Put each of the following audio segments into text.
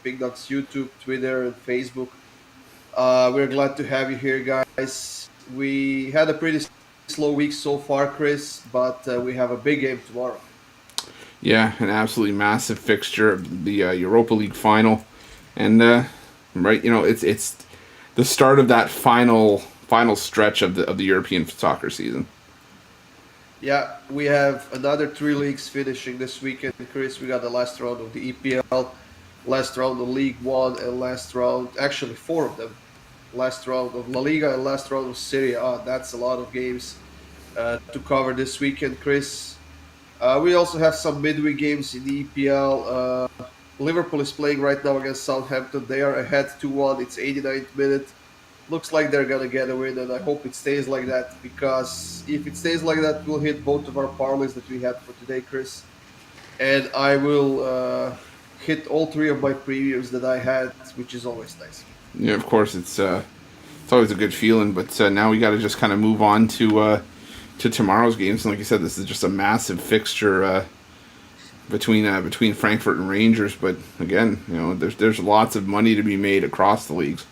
Ping Dogs YouTube, Twitter, and Facebook. We're glad to have you here, guys. We had a pretty slow week so far, Chris, but we have a big game tomorrow. Yeah, an absolutely massive fixture of the Europa League final, and right, it's the start of that final stretch of the European soccer season. Yeah, we have another three leagues finishing this weekend, Chris. We got the last round of the EPL, last round of League One, and last round, actually four of them. Last round of LaLiga and last round of Serie A. That's a lot of games to cover this weekend, Chris. We also have some midweek games in the EPL. Liverpool is playing right now against Southampton. They are ahead 2-1. It's 89th minute. Looks like they're gonna get a win, and I hope it stays like that because if it stays like that, we'll hit both of our parlays that we had for today, Chris, and I will hit all three of my previews that I had, which is always nice. Yeah, of course, it's always a good feeling, but now we got to just kind of move on to tomorrow's games. And like you said, this is just a massive fixture between Frankfurt and Rangers. But again, there's lots of money to be made across the leagues.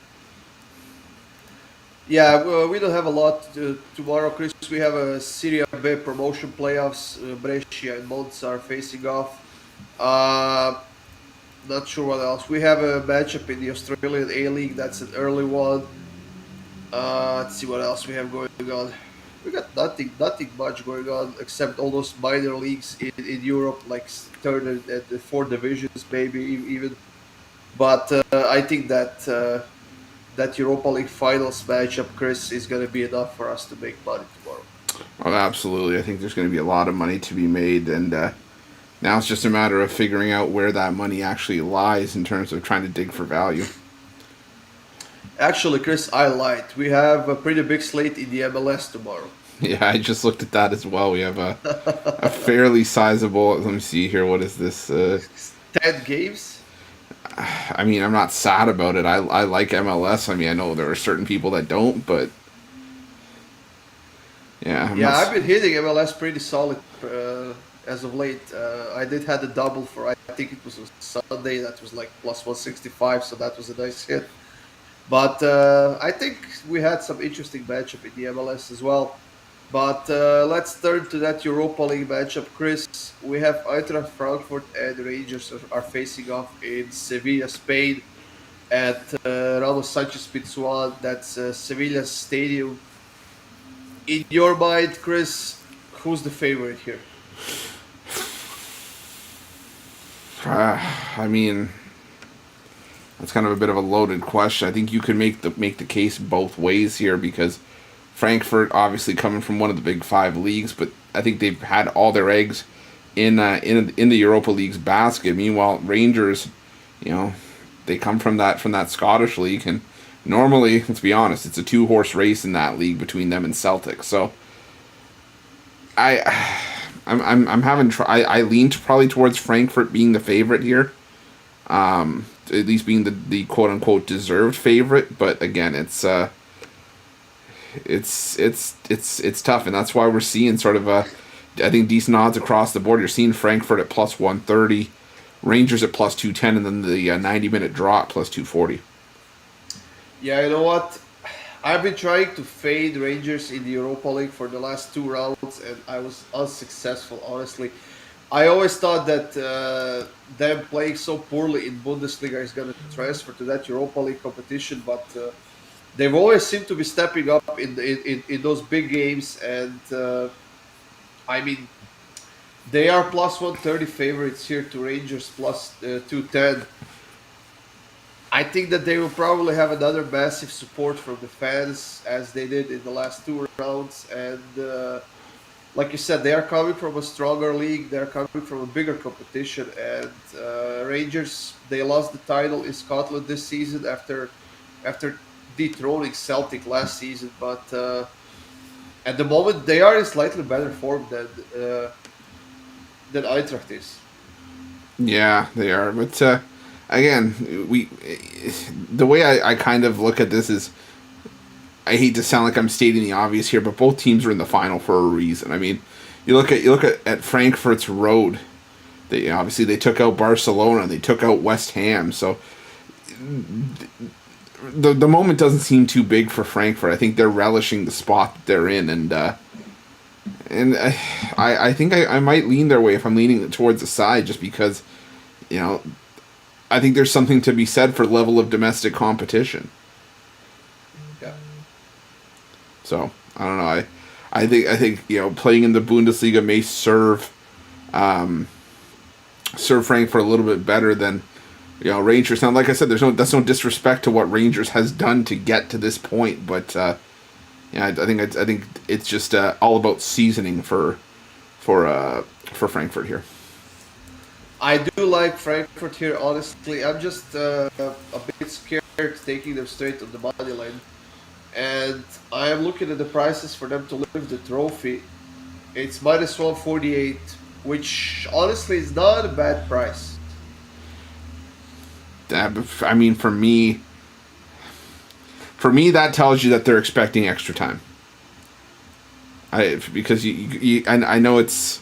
Yeah, well, we don't have a lot tomorrow, Chris. We have a Serie B promotion playoffs. Brescia and Monza are facing off. Uh, Not sure what else. We have a matchup in the Australian A League. That's an early one. Let's see what else we have going on. We got nothing much going on except all those minor leagues in Europe, like third and the four divisions, maybe even. But I think that Europa League finals matchup, Chris, is going to be enough for us to make money tomorrow. Oh, absolutely. I think there's going to be a lot of money to be made, and now it's just a matter of figuring out where that money actually lies in terms of trying to dig for value. Actually, Chris, I lied. We have a pretty big slate in the MLS tomorrow. Yeah, I just looked at that as well. We have a fairly sizable. Let me see here. What is this? 10 games? I mean, I'm not sad about it. I like MLS. I mean, I know there are certain people that don't, but yeah, Yeah, I've been hitting MLS pretty solid as of late. I did had a double for, I think it was a Sunday, that was like plus 165, so that was a nice hit. But I think we had some interesting matchup in the MLS as well. But let's turn to that Europa League matchup, Chris. We have Eintracht Frankfurt and Rangers are facing off in Sevilla, Spain, at Ramos Sanchez Pizjuan. That's Sevilla's stadium. In your mind, Chris, who's the favorite here? I mean, that's kind of a bit of a loaded question. I think you could make the case both ways here because Frankfurt obviously coming from one of the big five leagues, but I think they've had all their eggs in the Europa League's basket. Meanwhile, Rangers, they come from that Scottish league, and normally, let's be honest, it's a two-horse race in that league between them and Celtic. So I'm having I lean probably towards Frankfurt being the favorite here. At least being the quote unquote deserved favorite, but again, it's tough, and that's why we're seeing sort of I think decent odds across the board. You're seeing Frankfurt at plus 130, Rangers at plus 210, and then the 90-minute draw at plus 240. Yeah, you know what? I've been trying to fade Rangers in the Europa League for the last two rounds, and I was unsuccessful, honestly. I always thought that them playing so poorly in Bundesliga is going to transfer to that Europa League competition, but they've always seemed to be stepping up in those big games, and I mean, they are plus 130 favorites here to Rangers plus 210. I think that they will probably have another massive support from the fans as they did in the last two rounds, and like you said, they are coming from a stronger league. They are coming from a bigger competition. And Rangers, they lost the title in Scotland this season after dethroning Celtic last season. But at the moment, they are in slightly better form than Eintracht is. Yeah, they are. But again, the way I kind of look at this is, I hate to sound like I'm stating the obvious here, but both teams are in the final for a reason. I mean, you look at Frankfurt's road. They took out Barcelona, they took out West Ham. So the moment doesn't seem too big for Frankfurt. I think they're relishing the spot that they're in, and I think I might lean their way if I'm leaning towards the side, just because, you know, I think there's something to be said for level of domestic competition. Yeah. So I don't know. I think playing in the Bundesliga may serve Frankfurt a little bit better than Rangers. Now, like I said, that's no disrespect to what Rangers has done to get to this point, but I think it's just all about seasoning for Frankfurt here. I do like Frankfurt here, honestly. I'm just a bit scared taking them straight on the money line. And I am looking at the prices for them to lift the trophy. It's minus 148, which honestly is not a bad price. I mean, for me, that tells you that they're expecting extra time. Because I know it's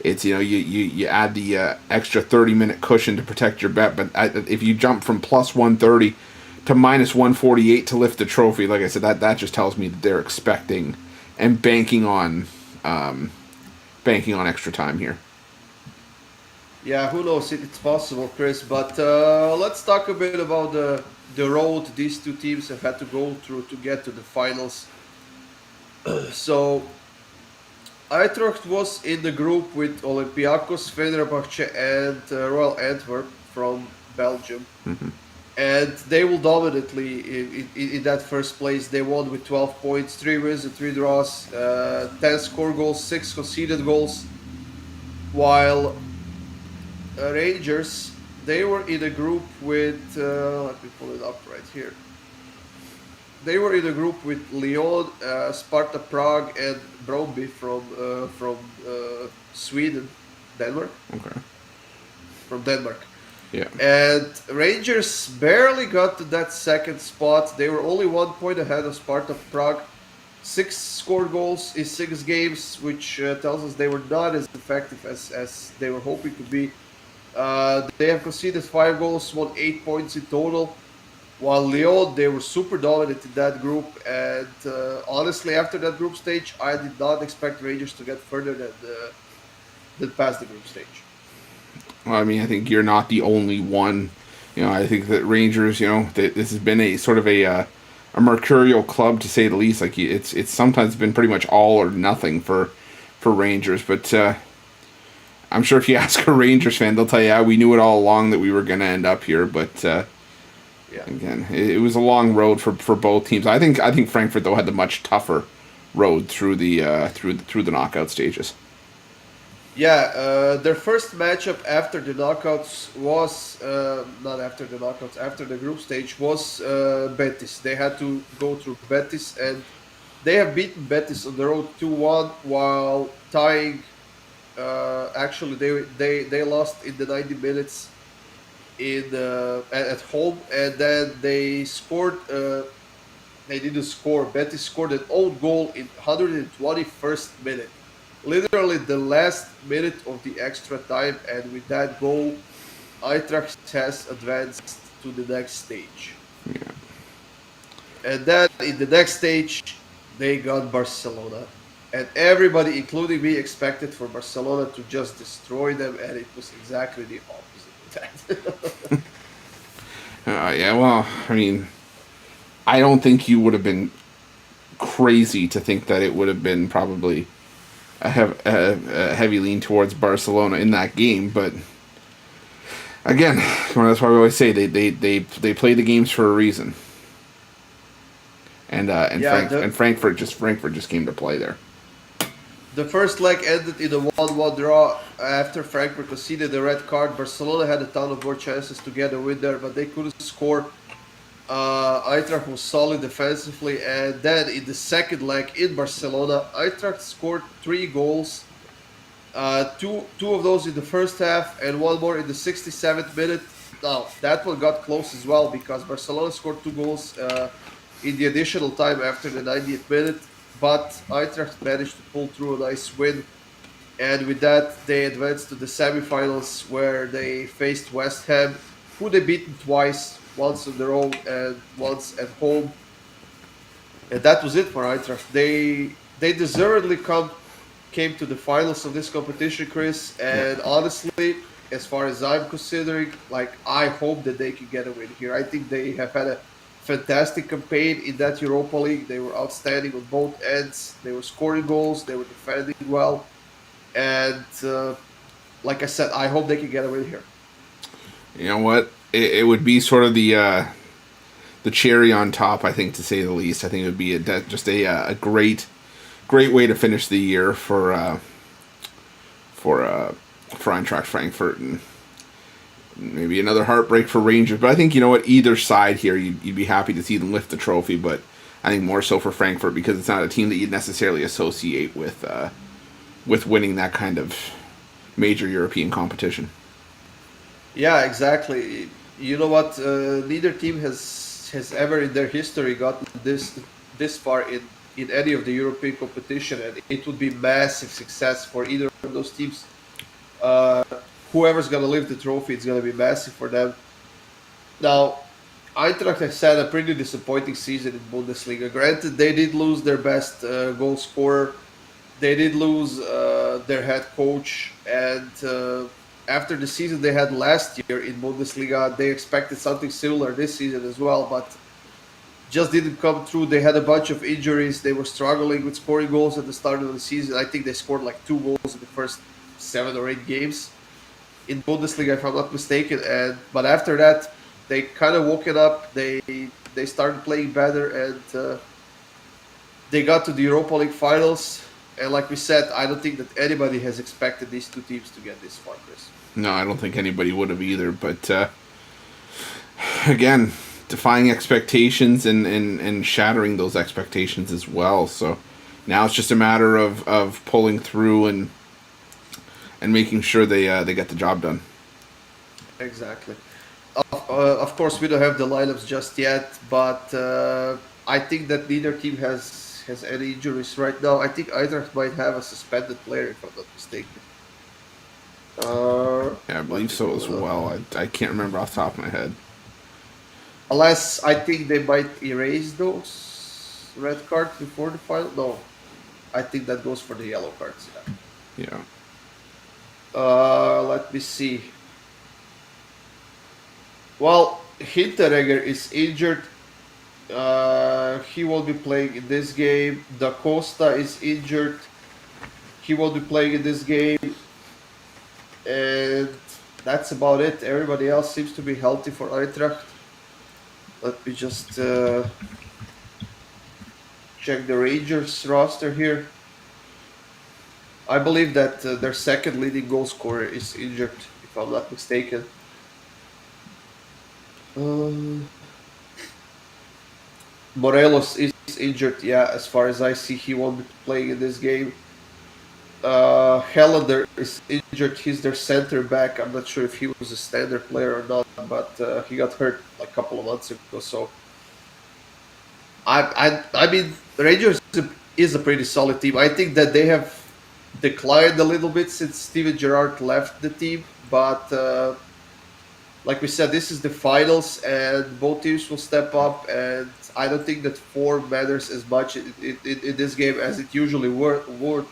you add the extra 30-minute cushion to protect your bet, but if you jump from plus 130 to minus 148 to lift the trophy, like I said, that just tells me that they're expecting and banking on extra time here. Yeah, who knows if it's possible, Chris. But let's talk a bit about the road these two teams have had to go through to get to the finals. So, Eintracht was in the group with Olympiacos, Fenerbahce, and Royal Antwerp from Belgium. Mm-hmm. And they will dominantly in that first place. They won with 12 points, 3 wins and 3 draws, 10 score goals, 6 conceded goals. While Rangers, they were in a group with, let me pull it up right here. They were in a group with Lyon, Sparta Prague, and Brøndby from Sweden, Denmark. Okay. From Denmark. Yeah. And Rangers barely got to that second spot. They were only 1 point ahead of Sparta Prague. 6 scored goals in 6 games, which tells us they were not as effective as they were hoping to be. They have conceded 5 goals, won 8 points in total. While Lyon, they were super dominant in that group. And honestly, after that group stage, I did not expect Rangers to get further than past the group stage. Well, I mean, I think you're not the only one. I think that Rangers, this has been a sort of a mercurial club, to say the least. Like, it's sometimes been pretty much all or nothing for Rangers. But I'm sure if you ask a Rangers fan, they'll tell you, we knew it all along that we were going to end up here. But again, it was a long road for both teams. I think Frankfurt, though, had the much tougher road through the knockout stages. Yeah, their first matchup after the knockouts was not after the knockouts, after the group stage was Betis. They had to go through Betis, and they have beaten Betis on the road 2-1 while tying. Actually, they lost in the 90 minutes at home, and then they scored. They didn't score. Betis scored an own goal in 121st minute. Literally the last minute of the extra time, and with that goal, Eintracht has advanced to the next stage. Yeah. And then in the next stage, they got Barcelona. And everybody, including me, expected for Barcelona to just destroy them, and it was exactly the opposite of that. Yeah, well, I mean, I don't think you would have been crazy to think that it would have been probably a heavy lean towards Barcelona in that game, but again, that's why we always say they play the games for a reason, and Frankfurt just came to play there. The first leg ended in a 1-1 draw after Frankfurt conceded a red card. Barcelona had a ton of more chances to get a win there, but they couldn't score. Eintracht was solid defensively, and then in the second leg in Barcelona, Eintracht scored 3 goals. Two of those in the first half, and 1 more in the 67th minute. Now, that one got close as well, because Barcelona scored 2 goals in the additional time after the 90th minute. But Eintracht managed to pull through a nice win. And with that, they advanced to the semifinals, where they faced West Ham, who they beaten twice. once on their own and once at home, and that was it for Eintracht. They deservedly came to the finals of this competition, Chris. Yeah. And honestly, as far as I'm considering, like I hope that they can get a win here. I think they have had a fantastic campaign in that Europa League. They were outstanding on both ends. They were scoring goals. They were defending well, and like I said, I hope they can get a win here. You know what? It would be sort of the cherry on top, I think, to say the least. I think it would be just a great way to finish the year for Eintracht Frankfurt, and maybe another heartbreak for Rangers. But I think, you know what, either side here, you'd be happy to see them lift the trophy. But I think more so for Frankfurt, because it's not a team that you'd necessarily associate with winning that kind of major European competition. Yeah, exactly. You know what? Neither team has ever in their history gotten this far in any of the European competition, and it would be massive success for either of those teams. Uh, Whoever's gonna lift the trophy, it's gonna be massive for them. Now, Eintracht has had a pretty disappointing season in Bundesliga. Granted, they did lose their best goal scorer. They did lose their head coach, and after the season they had last year in Bundesliga, they expected something similar this season as well, but just didn't come through. They had a bunch of injuries. They were struggling with scoring goals at the start of the season. I think they scored like 2 goals in the first 7 or 8 games in Bundesliga, if I'm not mistaken. And but after that, they kind of woke it up. They started playing better, and they got to the Europa League finals. And like we said, I don't think that anybody has expected these two teams to get this far, Chris. No, I don't think anybody would have either. But again, defying expectations and shattering those expectations as well. So now it's just a matter of pulling through and making sure they get the job done. Exactly. Of course, we don't have the lineups just yet, but I think that neither team has any injuries right now. I think Eintracht might have a suspended player, if I'm not mistaken. Yeah, I believe Let me so pull as it up. well. I can't remember off the top of my head. Unless I think they might erase those red cards before the final. No, I think that goes for the yellow cards. Yeah. Yeah. Let me see. Well, Hinteregger is injured. He will be playing in this game. Da Costa is injured. He will be playing in this game. And that's about it. Everybody else seems to be healthy for Eintracht. Let me just check the Rangers roster here. I believe that their second leading goal scorer is injured, if I'm not mistaken. Um, Morelos is injured. Yeah, as far as I see, he won't be playing in this game. Hellander is injured. He's their center back. I'm not sure if he was a standard player or not, but he got hurt like a couple of months ago. So I mean, Rangers is a pretty solid team. I think that they have declined a little bit since Steven Gerrard left the team, but like we said, this is the finals, and both teams will step up. And I don't think that form matters as much in this game as it usually would.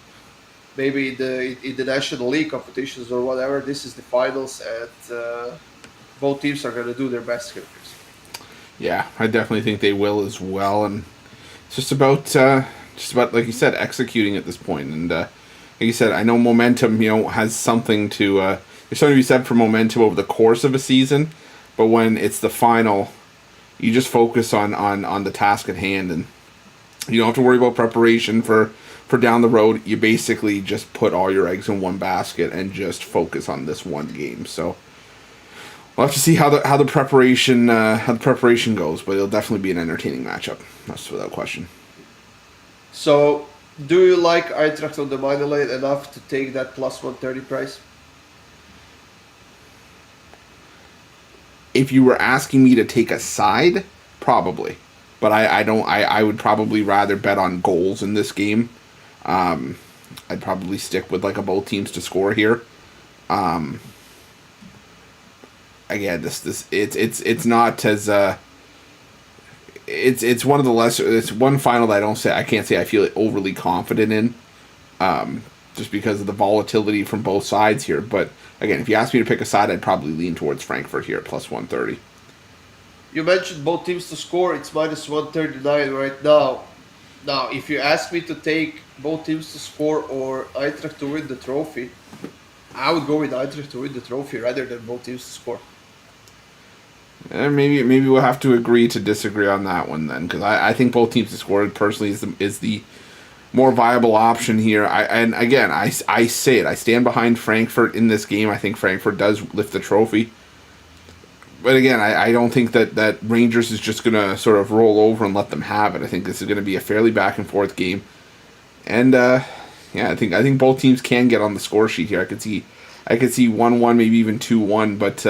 Maybe in the National League competitions or whatever. This is the finals, and both teams are going to do their best here. Yeah, I definitely think they will as well, and it's just about like you said, executing at this point. And like you said, I know momentum, has something to there's something to be said for momentum over the course of a season, but when it's the final, you just focus on the task at hand, and you don't have to worry about preparation for down the road. You basically just put all your eggs in one basket and just focus on this one game. So we'll have to see how the preparation goes, but it'll definitely be an entertaining matchup. That's without question. So, do you like Eintracht on the money line enough to take that plus 130 price? If you were asking me to take a side, probably, but I don't. I would probably rather bet on goals in this game. I'd probably stick with like a both teams to score here. again, this it's not as it's one of the lesser. It's one final that I can't say I feel overly confident in, just because of the volatility from both sides here. But again, if you ask me to pick a side, I'd probably lean towards Frankfurt here at plus 130. You mentioned both teams to score. It's minus 139 right now. Now, if you ask me to take both teams to score or Eintracht to win the trophy, I would go with Eintracht to win the trophy rather than both teams to score. And maybe we'll have to agree to disagree on that one then, because I think both teams to score personally is the more viable option here. And again, I say it. I stand behind Frankfurt in this game. I think Frankfurt does lift the trophy. But again, I don't think that Rangers is just going to sort of roll over and let them have it. I think this is going to be a fairly back and forth game. And yeah, I think both teams can get on the score sheet here. I could see 1-1, maybe even 2-1. But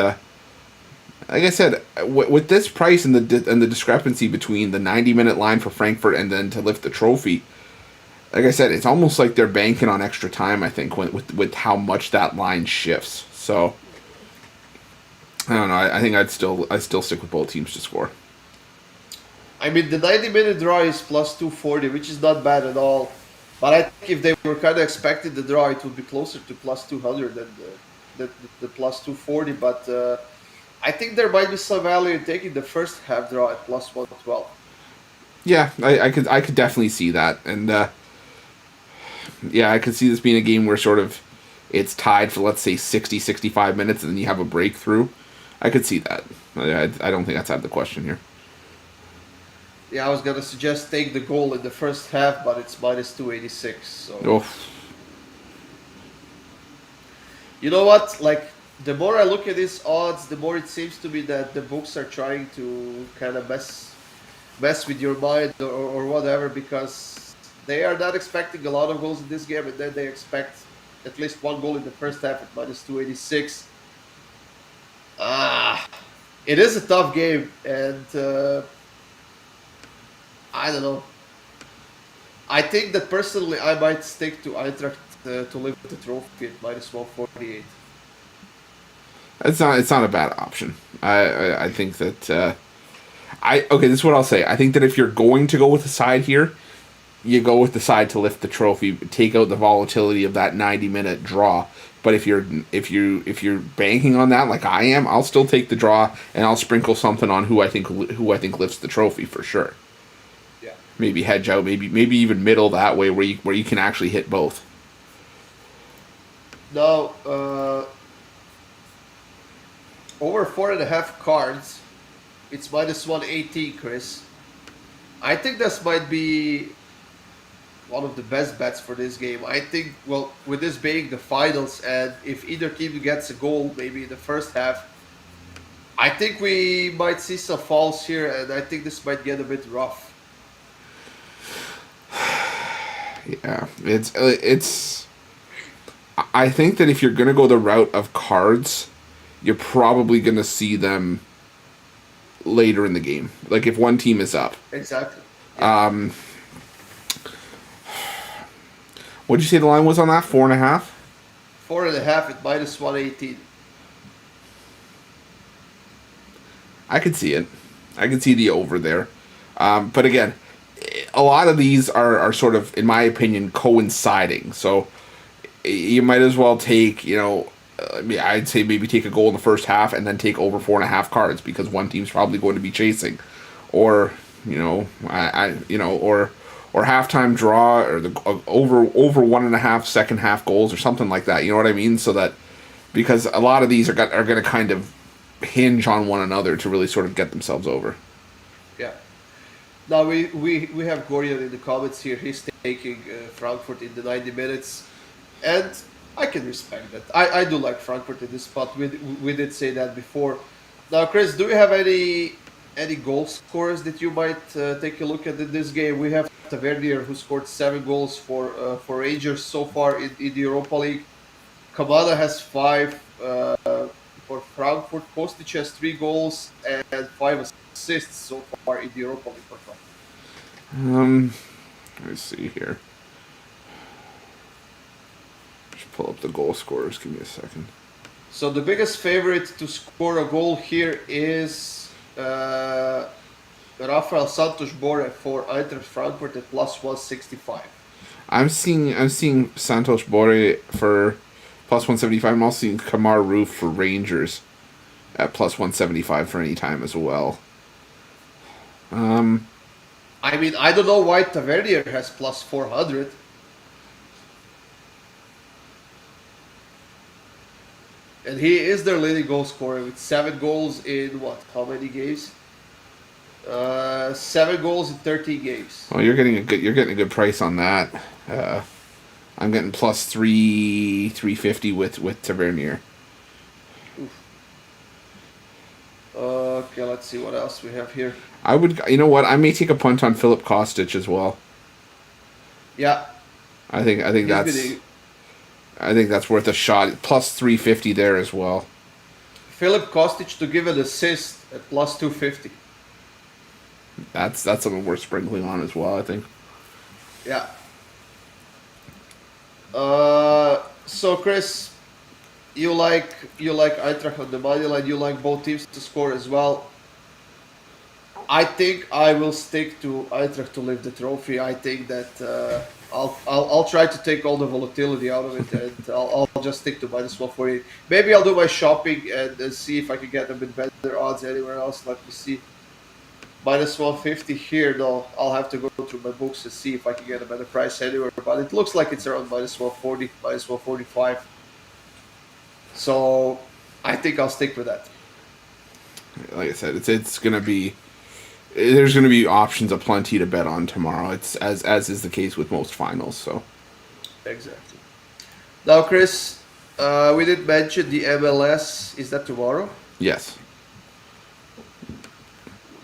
like I said, with this price and the discrepancy between the 90-minute line for Frankfurt and then to lift the trophy, like I said, it's almost like they're banking on extra time. I think with how much that line shifts. So I don't know. I think I'd still stick with both teams to score. I mean, the 90-minute draw is plus 240, which is not bad at all. But I think if they were kind of expecting the draw, it would be closer to plus 200 than the plus 240. But I think there might be some value in taking the first half draw at plus 112. Yeah, I could definitely see that. And yeah, I could see this being a game where sort of it's tied for, let's say, 60, 65 minutes, and then you have a breakthrough. I could see that. I don't think that's out of the question here. Yeah, I was going to suggest take the goal in the first half, but it's minus 286. So. Oof. You know what? Like, the more I look at these odds, the more it seems to me that the books are trying to kind of mess with your mind or whatever, because they are not expecting a lot of goals in this game, and then they expect at least one goal in the first half at minus 286. It is a tough game, and I don't know. I think that personally I might stick to Eintracht to lift the trophy at minus 148. It's not a bad option. I think that okay, this is what I'll say. I think that if you're going to go with the side here, you go with the side to lift the trophy, take out the volatility of that 90-minute draw. But if you're banking on that like I am, I'll still take the draw and I'll sprinkle something on who I think lifts the trophy for sure. Yeah. Maybe hedge out, maybe even middle that way where you can actually hit both. Now, over 4.5 cards, it's minus 118, Chris. I think this might be one of the best bets for this game. I think, well, with this being the finals, and if either team gets a goal, maybe in the first half, I think we might see some falls here, and I think this might get a bit rough. Yeah, it's. I think that if you're gonna go the route of cards, you're probably gonna see them later in the game. Like if one team is up. Exactly. Yeah. What'd you say the line was on that? 4.5? 4.5 at minus 118. I could see it. I could see the over there. But again, a lot of these are sort of, in my opinion, coinciding. So you might as well take, I'd say maybe take a goal in the first half and then take over 4.5 cards because one team's probably going to be chasing. Or, or halftime draw or the over 1.5 second half goals or something like that. You know what I mean? So that because a lot of these are going to kind of hinge on one another to really sort of get themselves over. Yeah. Now we have Goran in the comments here. He's taking Frankfurt in the 90 minutes, and I can respect that. I do like Frankfurt in this spot. We did say that before. Now, Chris, do we have any goal scorers that you might take a look at in this game? We have Tavernier, who scored 7 goals for Rangers so far in the Europa League. Kamada has 5 for Frankfurt. Kostic has 3 goals and 5 assists so far in the Europa League for Frankfurt. Let me see here. Just pull up the goal scorers. Give me a second. So the biggest favorite to score a goal here is Rafael Santos Borre for Eintracht Frankfurt at plus 165. I'm seeing Santos Borre for plus 175. I'm also seeing Kamar Roof for Rangers at plus 175 for any time as well. I mean, I don't know why Tavernier has plus 400. And he is their leading goal scorer with 7 goals in what? How many games? 7 goals in 13 games. Well, you're getting a good price on that. I'm getting plus 350 with Tavernier. Okay, let's see what else we have here. You know what? I may take a punt on Philip Kostic as well. Yeah, I think he's that's been I think that's worth a shot. Plus 350 there as well. Philip Kostic to give an assist at plus 250. That's something worth sprinkling on as well, I think. Yeah. So Chris, you like Eintracht on the money line. You like both teams to score as well. I think I will stick to Eintracht to lift the trophy. I think that I'll try to take all the volatility out of it, and I'll just stick to minus 140. Maybe I'll do my shopping and see if I can get a bit better odds anywhere else. Let me see. Minus 150 here, though. I'll have to go through my books and see if I can get a better price anywhere. But it looks like it's around minus 140, minus 145. So I think I'll stick with that. Like I said, it's gonna be there's gonna be options aplenty to bet on tomorrow. It's as is the case with most finals. So Exactly. Now, Chris, we did mention the MLS. Is that tomorrow? yes,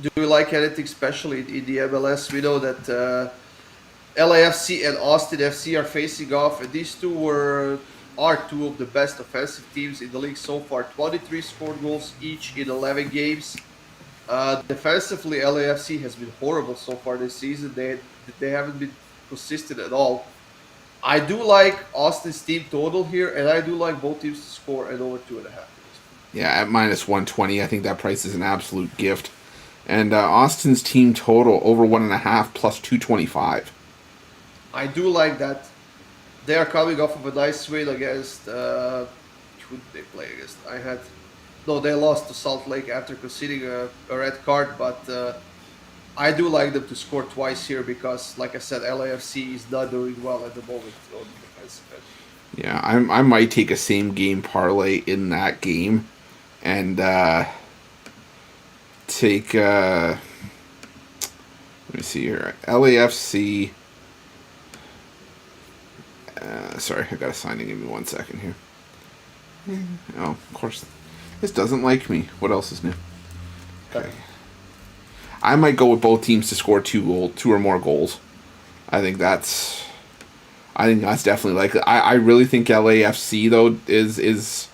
Do you like anything special in the MLS? We know that LAFC and Austin FC are facing off, and these are two of the best offensive teams in the league so far. 23 scored goals each in 11 games. Defensively, LAFC has been horrible so far this season. They haven't been consistent at all. I do like Austin's team total here, and I do like both teams to score at over 2.5. yeah, at minus 120, I think that price is an absolute gift. And Austin's team total over 1.5 plus 225. I do like that. They are coming off of a nice win against. Who did they play against? No, they lost to Salt Lake after conceding a red card, but I do like them to score twice here because, like I said, LAFC is not doing well at the moment on the defensive end. Yeah, I might take a same game parlay in that game, and take let me see here, LAFC. Sorry, I gotta sign in. Give me 1 second here. Oh, of course, this doesn't like me. What else is new? Okay, I might go with both teams to score two or more goals. I think that's definitely likely. I really think LAFC though is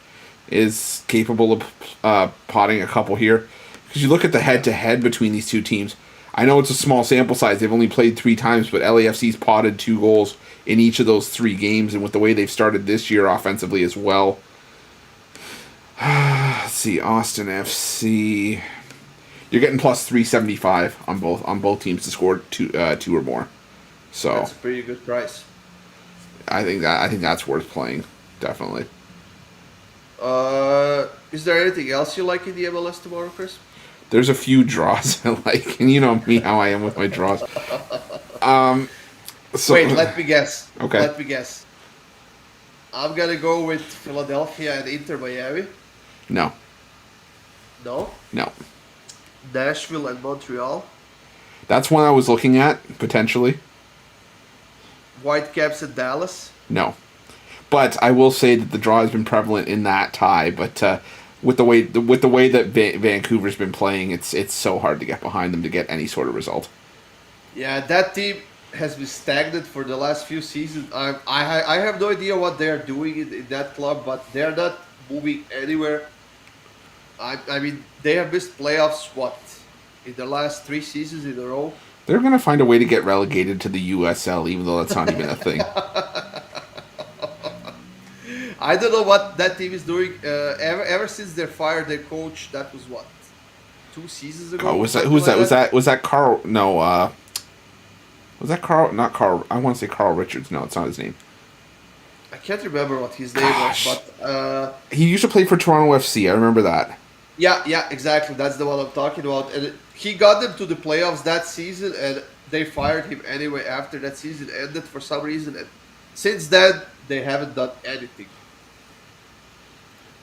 capable of potting a couple here. Because you look at the head-to-head between these two teams. I know it's a small sample size. They've only played 3 times, but LAFC's potted 2 goals in each of those 3 games, and with the way they've started this year offensively as well. Let's see, Austin FC. You're getting plus 375 on both teams to score two or more. So That's a pretty good price. I think that's worth playing, definitely. Is there anything else you like in the MLS tomorrow, Chris? There's a few draws I like, and you know me how I am with my draws. So, Wait, let me guess. Okay. Let me guess. I'm gonna go with Philadelphia and Inter Miami. No. No. No. Nashville and Montreal. That's one I was looking at, potentially. Whitecaps and Dallas. No. But I will say that the draw has been prevalent in that tie, but with the way that Vancouver's been playing, it's so hard to get behind them to get any sort of result. Yeah, that team has been stagnant for the last few seasons. I have no idea what they're doing in that club, but they're not moving anywhere. I mean, they have missed playoffs, in the last 3 seasons in a row? They're going to find a way to get relegated to the USL, even though that's not even a thing. I don't know what that team is doing. Ever since they fired their coach, that was what, 2 seasons ago Oh, or was that? something Who's like that? Was that. that? Was that Carl? No. Was that Carl? Not Carl. I want to say Carl Richards. No, it's not his name. I can't remember what his name was, Gosh, but he used to play for Toronto FC. I remember that. yeah, yeah, exactly. That's the one I'm talking about. And he got them to the playoffs that season, and they fired him anyway after that season ended for some reason. And since then, they haven't done anything.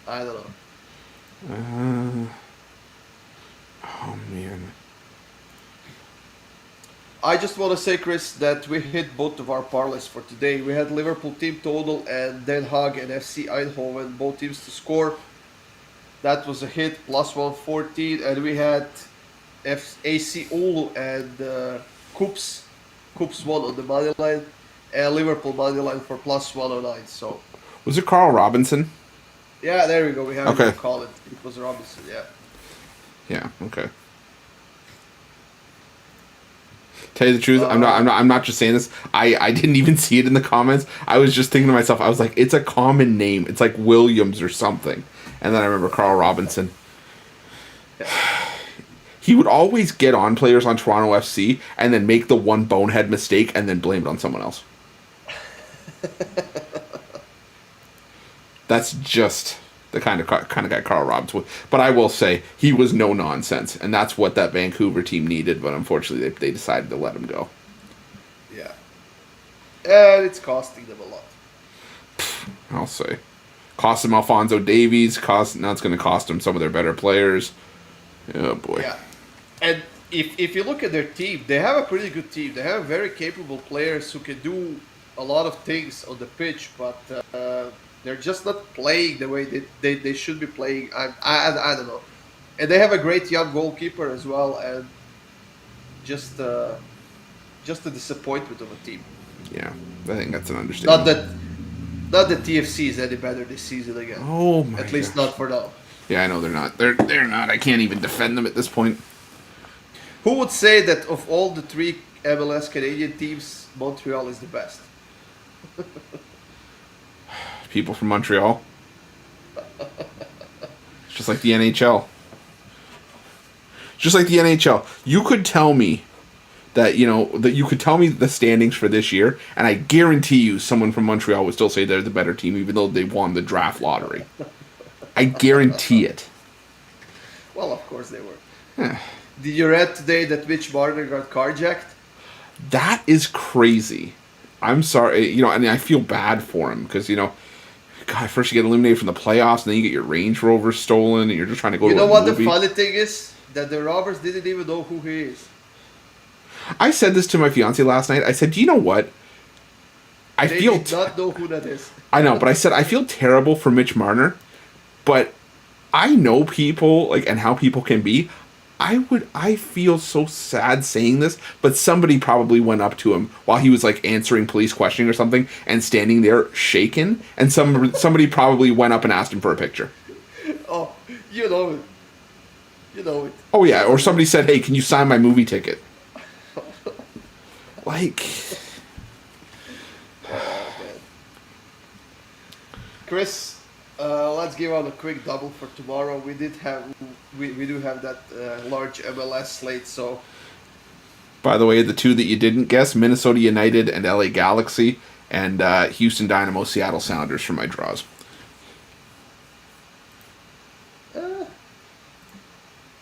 I don't know. Uh, oh man. I just want to say, Chris, that we hit both of our parlays for today. We had Liverpool team total and Den Haag and FC Eindhoven, both teams to score. That was a hit, plus 114. And we had AC Oulu and Coops. Coops won on the money line. And Liverpool money line for plus 109. So, Was it Carl Robinson? yeah, there we go. We have a Okay. new call it. It was Robinson, yeah. Yeah. Okay. Tell you the truth, Uh, I'm not just saying this. I didn't even see it in the comments. I was just thinking to myself, I was like, it's a common name. It's like Williams or something. And then I remember Carl Robinson. He would always get on players on Toronto FC and then make the one bonehead mistake and then blame it on someone else. That's just the kind of guy Carl Robinson was. But I will say he was no nonsense, and that's what that Vancouver team needed. But unfortunately, they decided to let him go. yeah. And it's costing them a lot. I'll say, cost him Alfonso Davies. Now it's going to cost him some of their better players. Oh boy. Yeah. And if you look at their team, they have a pretty good team. They have very capable players who can do a lot of things on the pitch, but they're just not playing the way they should be playing. I don't know. And they have a great young goalkeeper as well, and just just a disappointment of a team. Yeah, I think that's an Not understatement. that not that TFC is any better this season again. Oh my At least gosh. not for now. Yeah, I know they're not. They're not. I can't even defend them at this point. Who would say that of all the three MLS Canadian teams, Montreal is the best? People from Montreal. It's just like the NHL. Just like the NHL. You could tell me that you could tell me the standings for this year, and I guarantee you someone from Montreal would still say they're the better team, even though they won the draft lottery. I guarantee it. Well, of course they were. Did you read today that Mitch Marner got carjacked? That is crazy. I'm sorry, and I feel bad for him because God, first you get eliminated from the playoffs, and then you get your Range Rover stolen, and you're just trying to go You to know a what the movie. funny thing is? That the robbers didn't even know who he is. I said this to my fiance last night. I said, "Do you know what? I They feel did not know who that is. I know, but I said I feel terrible for Mitch Marner, but I know people and how people can be. I feel so sad saying this, but somebody probably went up to him while he was answering police questioning or something and standing there shaken, and somebody probably went up and asked him for a picture. Oh, you know it. You know it. Oh yeah, or somebody said, "Hey, can you sign my movie ticket?" Like, Oh, man. Chris, let's give out a quick double for tomorrow. We do have that large MLS slate, so by the way, the two that you didn't guess, Minnesota United and LA Galaxy, and Houston Dynamo, Seattle Sounders for my draws. uh,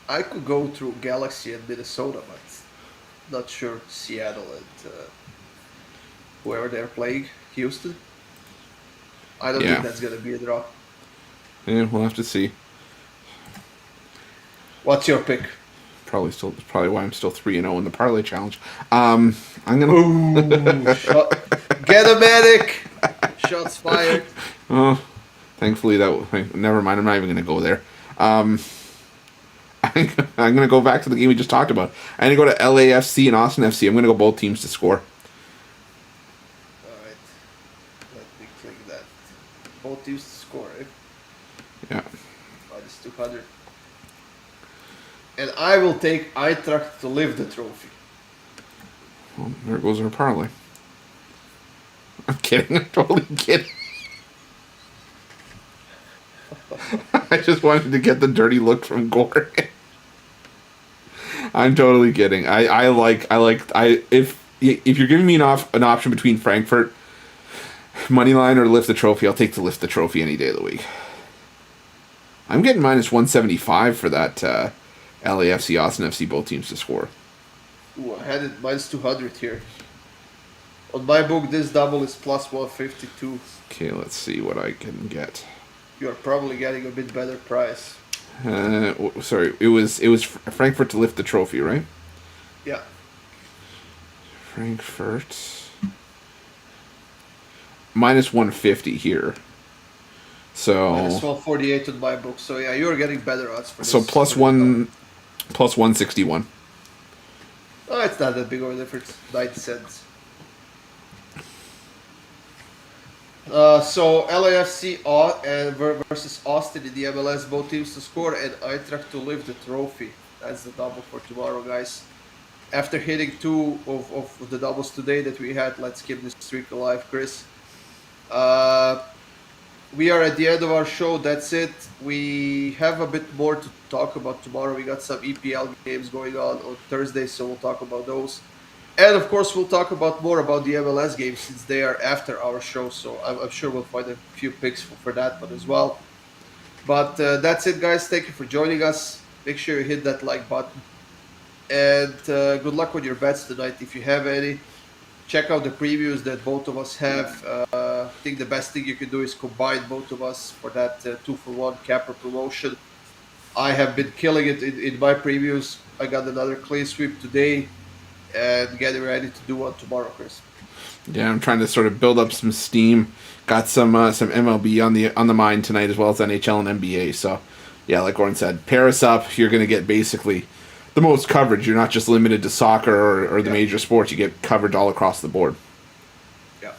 I could go through Galaxy and Minnesota, but not sure Seattle and whoever they're playing, Houston. I don't think Yeah. that's gonna be a draw. Yeah, we'll have to see. What's your pick? Probably why I'm still 3-0 in the parlay challenge. I'm gonna. Ooh, get a medic! Shots fired. Oh, thankfully never mind. I'm not even gonna go there. I'm gonna go back to the game we just talked about. I'm gonna go to LAFC and Austin FC. I'm gonna go both teams to score. Alright. Let me click that. Both teams to score, eh? Yeah. Minus 200. And I will take Eintracht to lift the trophy. Well, there goes our parlay. I'm kidding. I'm totally kidding. I just wanted to get the dirty look from Goran. I'm totally kidding. If you're giving me an option between Frankfurt money line or lift the trophy, I'll take the lift the trophy any day of the week. I'm getting minus 175 for that LAFC Austin FC both teams to score. Ooh, I had it minus 200 here. On my book, this double is plus 152. Okay, let's see what I can get. You're probably getting a bit better price. Sorry, it was Frankfurt to lift the trophy, right? Yeah. Frankfurt minus 150 here. So minus 148 on my book. So yeah, you're getting better odds for this. So plus 161. Oh, it's not that big of a difference. 90 cents. So LAFC versus Austin in the MLS, both teams to score, and Eintracht to lift the trophy. That's the double for tomorrow, guys. After hitting 2 of the doubles today that we had, let's keep this streak alive, Chris. We are at the end of our show. That's it. We have a bit more to talk about tomorrow. We got some EPL games going on Thursday, so we'll talk about those. And of course, we'll talk more about the MLS games since they are after our show. So I'm sure we'll find a few picks for that one as well. But that's it, guys. Thank you for joining us. Make sure you hit that like button. And good luck with your bets tonight if you have any. Check out the previews that both of us have. I think the best thing you can do is combine both of us for that 2-for-1 capper promotion. I have been killing it in my previews. I got another clean sweep today and getting ready to do one tomorrow, Chris. Yeah, I'm trying to sort of build up some steam. Got some MLB on the mind tonight as well as NHL and NBA. So, yeah, like Goran said, pair us up. You're going to get basically the most coverage. You're not just limited to soccer or the major sports. You get coverage all across the board. Yeah.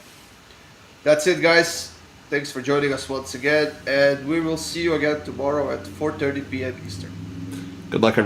That's it, guys. Thanks for joining us once again. And we will see you again tomorrow at 4:30 p.m. Eastern. Good luck, everyone.